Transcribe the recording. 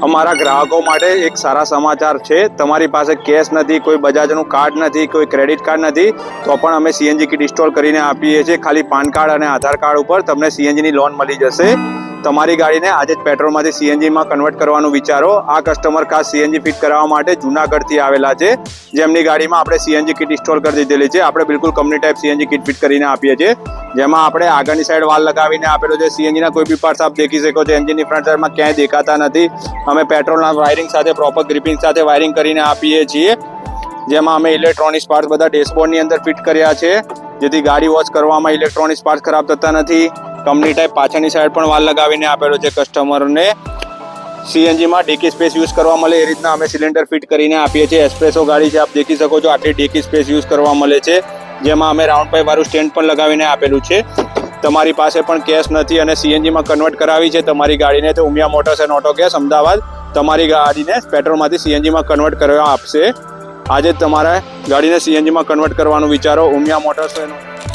અમારા ગ્રાહકો માટે એક સારા સમાચાર છે। તમારી પાસે કેશ નથી, કોઈ બજાજનું કાર્ડ નથી, કોઈ ક્રેડિટ કાર્ડ નથી, તો પણ અમે સીએનજી કિટ ઇન્સ્ટોલ કરીને આપીએ છીએ। ખાલી પાન કાર્ડ અને આધાર કાર્ડ ઉપર તમને સીએનજીની લોન મળી જશે। તમારી ગાડીને આજે જ પેટ્રોલમાંથી સીએનજીમાં કન્વર્ટ કરવાનું વિચારો। આ કસ્ટમર ખાસ સીએનજી ફિટ કરાવવા માટે જૂનાગઢથી આવેલા છે, જેમની ગાડીમાં આપણે સીએનજી કિટ ઇન્સ્ટોલ કરી દીધેલી છે। આપણે બિલકુલ company type CNG kit fit કરીને આપીએ છીએ, જેમાં આપણે આગળની સાઈડ વાલ લગાવીને આપેલો છે। સીએનજીના કોઈ બી પાર્ટ્સ આપ દેખી શકો છો, એન્જિનની ફ્રન્ટ સાઈડમાં ક્યાંય દેખાતા નથી। અમે પેટ્રોલના વાયરિંગ સાથે પ્રોપર ગ્રીપિંગ સાથે વાયરિંગ કરીને આપીએ છીએ, જેમાં અમે ઇલેક્ટ્રોનિક્સ પાર્ટ્સ બધા ડેશબોર્ડની અંદર ફિટ કર્યા છે, જેથી ગાડી વોશ કરવામાં ઇલેક્ટ્રોનિક્સ પાર્ટ્સ ખરાબ થતા નથી। કંપની ટાઈપ પાછળની સાઈડ પણ વાલ લગાવીને આપેલો છે કસ્ટમરને। સીએનજીમાં ડેકી સ્પેસ યુઝ કરવા મળે એ રીતના અમે સિલિન્ડર ફિટ કરીને આપીએ છીએ। એસ્પ્રેસો ગાડી છે, આપ દેખી શકો છો, આટલી ડેકી સ્પેસ યુઝ કરવા મળે છે, જેમાં અમે રાઉન્ડ પાઇપ વાળું સ્ટેન્ડ પણ લગાવીને આપેલું છે। તમારી પાસે પણ કેશ નથી અને સીએનજીમાં કન્વર્ટ કરાવી છે તમારી ગાડીને, તો Umiya motors and auto gas Ahmedabad તમારી ગાડીને પેટ્રોલમાંથી સીએનજીમાં કન્વર્ટ કરવા આપશે। આજે જ તમારા ગાડીને સીએનજીમાં કન્વર્ટ કરવાનું વિચારો। Umiya motors and